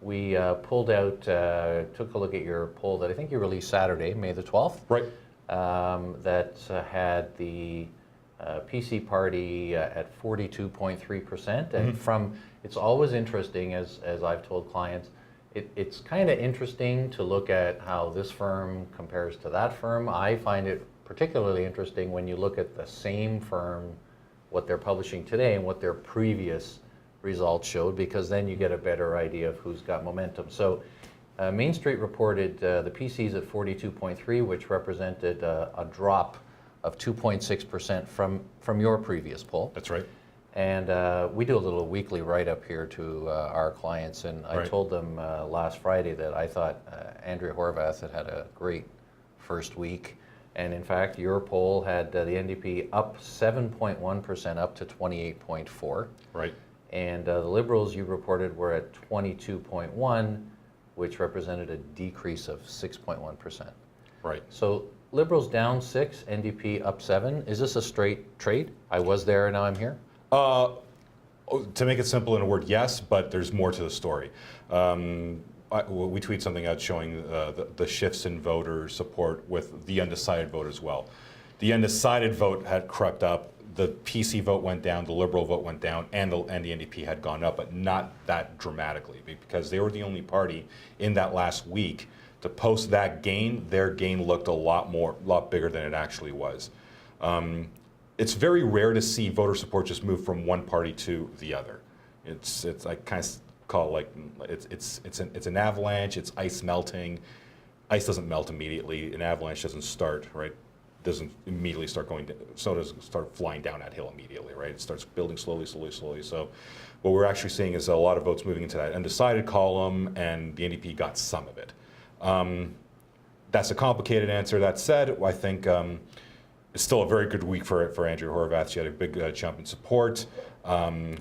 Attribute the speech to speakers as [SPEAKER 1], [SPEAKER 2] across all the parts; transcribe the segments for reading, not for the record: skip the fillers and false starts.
[SPEAKER 1] we pulled out, took a look at your poll that I think you released Saturday, May the 12th.
[SPEAKER 2] Right.
[SPEAKER 1] That had the PC party at 42.3%. And from, it's always interesting, as I've told clients, it's kind of interesting to look at how this firm compares to that firm. I find it particularly interesting when you look at the same firm, what they're publishing today and what their previous results showed, because then you get a better idea of who's got momentum. So Mainstreet reported the PCs at 42.3, which represented a drop of 2.6% from your previous poll.
[SPEAKER 2] That's right.
[SPEAKER 1] And we do a little weekly write-up here to our clients, and I told them last Friday that I thought Andrea Horvath had a great first week. And in fact, your poll had the NDP up 7.1%, up to 28.4.
[SPEAKER 2] Right.
[SPEAKER 1] And the Liberals, you reported, were at 22.1, which represented a decrease of 6.1%.
[SPEAKER 2] Right.
[SPEAKER 1] So Liberals down 6, NDP up 7. Is this a straight trade? I was there, now I'm here?
[SPEAKER 2] To make it simple in a word, yes, but there's more to the story. We tweet something out showing the shifts in voter support with the undecided vote as well. The undecided vote had crept up, the PC vote went down, the Liberal vote went down, and the NDP had gone up, but not that dramatically, because they were the only party in that last week to post that gain. Their gain looked a lot bigger than it actually was. It's very rare to see voter support just move from one party to the other. It's I kind of call it like it's an avalanche. It's ice melting. Ice doesn't melt immediately. An avalanche doesn't start right. Doesn't immediately start going. So doesn't start flying down that hill immediately, right? It starts building slowly. So what we're actually seeing is a lot of votes moving into that undecided column, and the NDP got some of it. That's a complicated answer. That said, I think. It's still a very good week for Andrea Horvath. She had a big jump in support.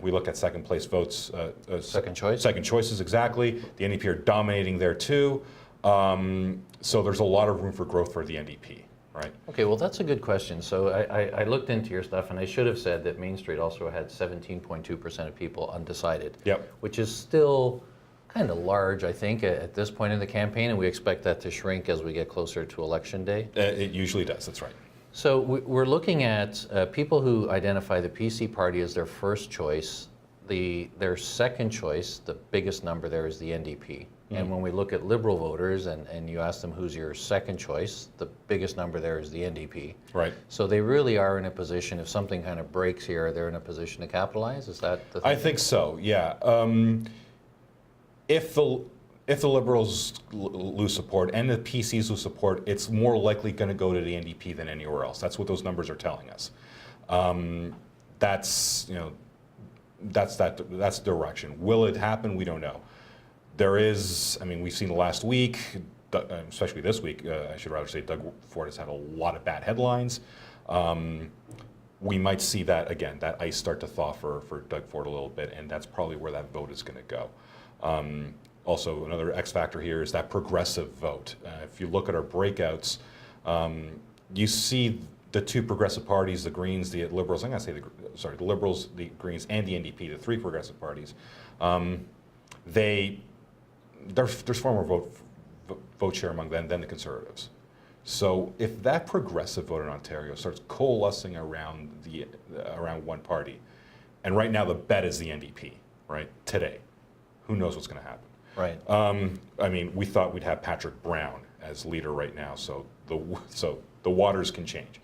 [SPEAKER 2] We look at second place votes.
[SPEAKER 1] Second choice?
[SPEAKER 2] Second choices, exactly. The NDP are dominating there too. So there's a lot of room for growth for the NDP, right?
[SPEAKER 1] Okay, well that's a good question. So I looked into your stuff, and I should have said that Mainstreet also had 17.2% of people undecided.
[SPEAKER 2] Yep.
[SPEAKER 1] Which is still kind of large, I think, at this point in the campaign, and we expect that to shrink as we get closer to Election Day.
[SPEAKER 2] It usually does, that's right.
[SPEAKER 1] So we're looking at people who identify the PC party as their first choice. Their second choice, the biggest number there, is the NDP. And when we look at Liberal voters and you ask them who's your second choice, the biggest number there is the NDP.
[SPEAKER 2] Right.
[SPEAKER 1] So they really are in a position, if something kind of breaks here, they're in a position to capitalize? Is that the thing?
[SPEAKER 2] I think so, yeah. If the Liberals lose support and the PCs lose support, it's more likely going to go to the NDP than anywhere else. That's what those numbers are telling us. That's the direction. Will it happen? We don't know. There is, I mean, we've seen last week, especially this week, I should rather say Doug Ford has had a lot of bad headlines. We might see that, again, that ice start to thaw for Doug Ford a little bit, and that's probably where that vote is going to go. Also, another X factor here is that progressive vote. If you look at our breakouts, you see the two progressive parties, the Greens, the Liberals, I'm going to say the Liberals, the Greens, and the NDP, the three progressive parties, there's far more vote share among them than the Conservatives. So if that progressive vote in Ontario starts coalescing around one party, and right now the bet is the NDP, right, today, who knows what's going to happen.
[SPEAKER 1] Right.
[SPEAKER 2] I mean, we thought we'd have Patrick Brown as leader right now, so the waters can change.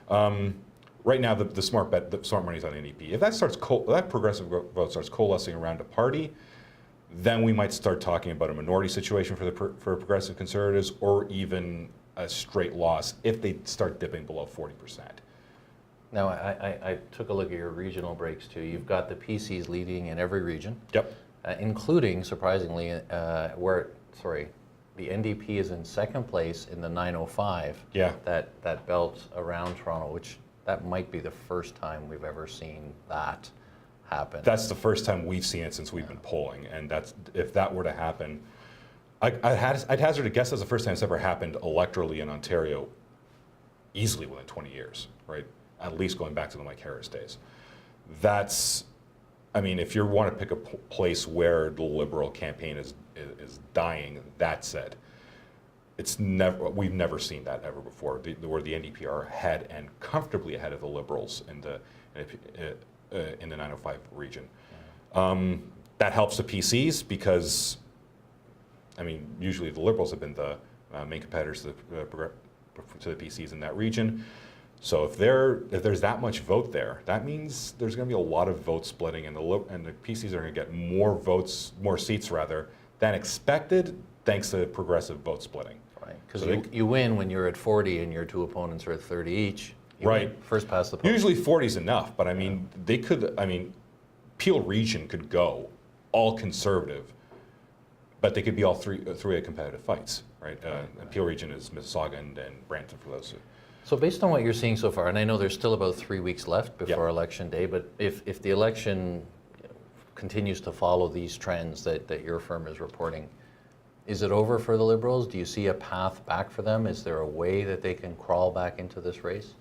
[SPEAKER 2] Right now, the smart money's on NDP. If that progressive vote starts coalescing around a party, then we might start talking about a minority situation for progressive Conservatives, or even a straight loss if they start dipping below 40%.
[SPEAKER 1] Now, I took a look at your regional breaks too. You've got the PCs leading in every region.
[SPEAKER 2] Yep.
[SPEAKER 1] Including, surprisingly, the NDP is in second place in the 905.
[SPEAKER 2] Yeah.
[SPEAKER 1] That belt around Toronto, which that might be the first time we've ever seen that happen.
[SPEAKER 2] That's the first time we've seen it since we've been polling, and if that were to happen, I'd hazard a guess that's the first time it's ever happened electorally in Ontario, easily within 20 years, right? At least going back to the Mike Harris days. That's I mean, if you want to pick a place where the Liberal campaign is dying, that's it. We've never seen that ever before, where the NDP are ahead and comfortably ahead of the Liberals in the 905 region. That helps the PCs because, I mean, usually the Liberals have been the main competitors to the PCs in that region. So if there's that much vote there, that means there's going to be a lot of vote splitting, and the PCs are going to get more seats rather than expected, thanks to progressive vote splitting.
[SPEAKER 1] Right, because you win when you're at 40 and your two opponents are at 30 each. You
[SPEAKER 2] right.
[SPEAKER 1] win first past the post.
[SPEAKER 2] Usually 40 is enough, but I mean, Peel region could go all Conservative, but they could be all three competitive fights, right? And Peel region is Mississauga and Brampton for those.
[SPEAKER 1] So based on what you're seeing so far, and I know there's still about 3 weeks left before Election Day, but if the election continues to follow these trends that your firm is reporting, is it over for the Liberals? Do you see a path back for them? Is there a way that they can crawl back into this race?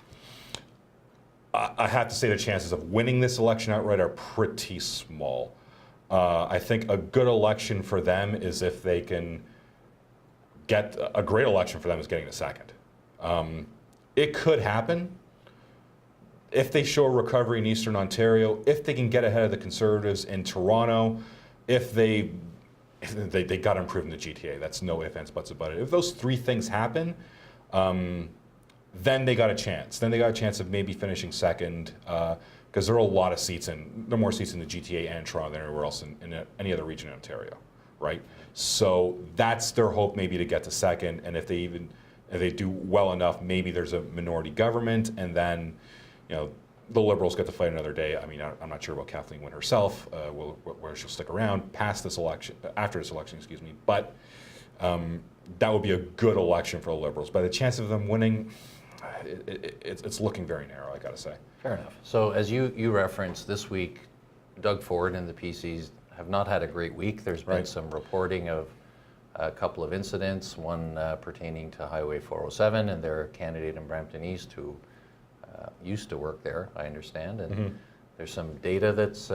[SPEAKER 2] I have to say the chances of winning this election outright are pretty small. I think a good election for them is if they can get a great election for them is getting a second. It could happen if they show a recovery in Eastern Ontario, if they can get ahead of the Conservatives in Toronto, if they got to improve in the GTA. That's no ifs, ands, buts about it. If those three things happen, then they got a chance. Then they got a chance of maybe finishing second, because there are a lot of seats there are more seats in the GTA and Toronto than anywhere else in any other region in Ontario, right? So that's their hope, maybe, to get to second. And if they do well enough, maybe there's a minority government, and then, the Liberals get to fight another day. I mean, I'm not sure about Kathleen Wynne herself, where she'll stick around after this election, excuse me. But that would be a good election for the Liberals. But the chance of them winning, it's looking very narrow, I got to say.
[SPEAKER 1] Fair enough. So as you referenced this week, Doug Ford and the PCs have not had a great week. There's been some reporting of a couple of incidents, one pertaining to Highway 407 and their candidate in Brampton East who used to work there, I understand. And there's some data that's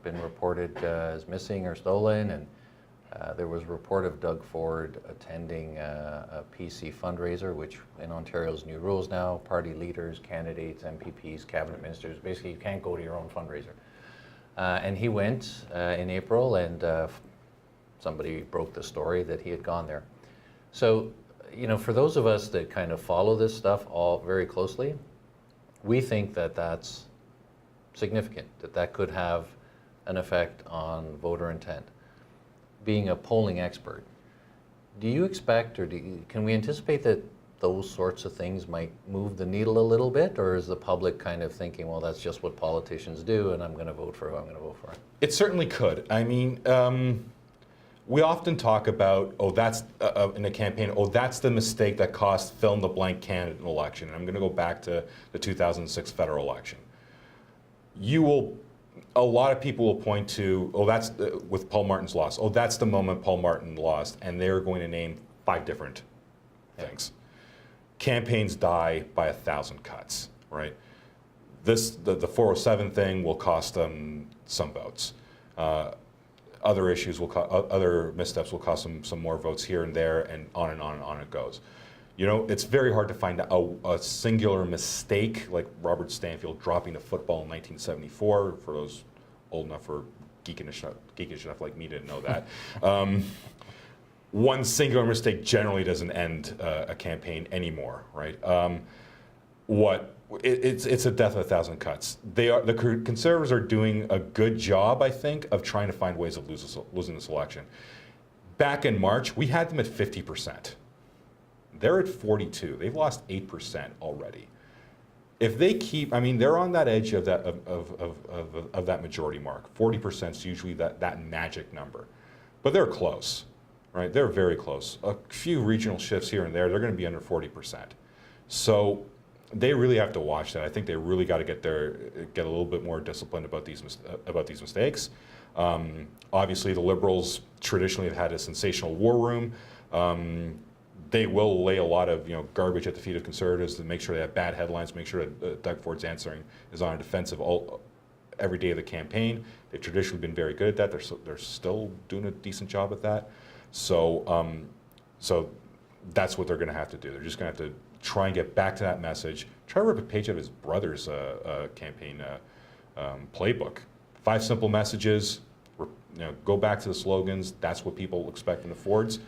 [SPEAKER 1] been reported as missing or stolen. And there was a report of Doug Ford attending a PC fundraiser, which in Ontario's new rules now, party leaders, candidates, MPPs, cabinet ministers, basically you can't go to your own fundraiser. And he went in April, and somebody broke the story that he had gone there. So, for those of us that kind of follow this stuff all very closely, we think that that's significant, that could have an effect on voter intent. Being a polling expert, do you expect, or can we anticipate that those sorts of things might move the needle a little bit, or is the public kind of thinking, well, that's just what politicians do, and I'm going to vote for who I'm going to vote for?
[SPEAKER 2] It certainly could. I mean, we often talk about, that's in a campaign, that's the mistake that cost fill in the blank candidate in an election. And I'm going to go back to the 2006 federal election. A lot of people will point to, that's with Paul Martin's loss. That's the moment Paul Martin lost, and they're going to name 5 different things. Campaigns die by 1,000 cuts, right? The 407 thing will cost them some votes. Other issues other missteps will cost them some more votes here and there, and on and on and on it goes. It's very hard to find a singular mistake like Robert Stanfield dropping a football in 1974. For those old enough or geekish enough like me to know that. One singular mistake generally doesn't end a campaign anymore, right? It's a death of 1,000 cuts. The Conservatives are doing a good job, I think, of trying to find ways of losing this election. Back in March, we had them at 50%. They're at 42. They've lost 8% already. If they keep, they're on that edge of that majority mark. 40% is usually that magic number, but they're close, right? They're very close. A few regional shifts here and there, they're going to be under 40%. So they really have to watch that. I think they really got to get a little bit more disciplined about these mistakes. Obviously, the Liberals traditionally have had a sensational war room. They will lay a lot of garbage at the feet of Conservatives to make sure they have bad headlines, make sure that Doug Ford's answering is on a defensive every day of the campaign. They've traditionally been very good at that. They're still doing a decent job at that. So, so that's what they're going to have to do. They're just going to have to try and get back to that message. Try to rip a page out of his brother's campaign playbook. 5 simple messages. Go back to the slogans. That's what people expect in the Fords.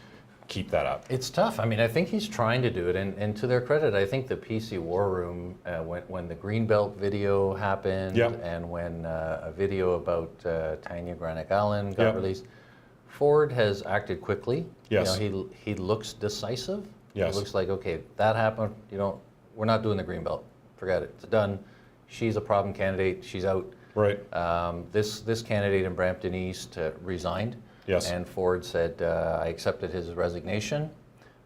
[SPEAKER 2] Keep that up.
[SPEAKER 1] It's tough. I mean, I think he's trying to do it, and to their credit, I think the PC War Room, when the Greenbelt video happened,
[SPEAKER 2] Yep.
[SPEAKER 1] and when a video about Tanya Granick-Allen got
[SPEAKER 2] Yep.
[SPEAKER 1] released, Ford has acted quickly.
[SPEAKER 2] Yes.
[SPEAKER 1] He looks decisive.
[SPEAKER 2] Yes.
[SPEAKER 1] It looks like, okay, that happened. We're not doing the Greenbelt. Forget it. It's done. She's a problem candidate. She's out.
[SPEAKER 2] Right.
[SPEAKER 1] This candidate in Brampton East resigned.
[SPEAKER 2] Yes.
[SPEAKER 1] And Ford said, I accepted his resignation.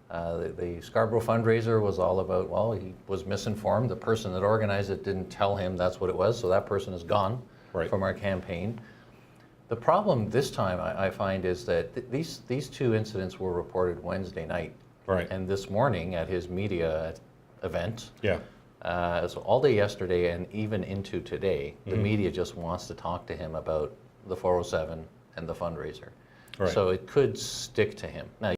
[SPEAKER 1] The Scarborough fundraiser was all about, well, he was misinformed. The person that organized it didn't tell him that's what it was, so that person is gone
[SPEAKER 2] Right.
[SPEAKER 1] from our campaign. The problem this time, I find, is that these 2 incidents were reported Wednesday night.
[SPEAKER 2] Right.
[SPEAKER 1] And this morning at his media event,
[SPEAKER 2] Yeah.
[SPEAKER 1] so all day yesterday and even into today, the
[SPEAKER 2] Mm-hmm.
[SPEAKER 1] media just wants to talk to him about the 407 and the fundraiser.
[SPEAKER 2] Right.
[SPEAKER 1] So it could stick to him. Now,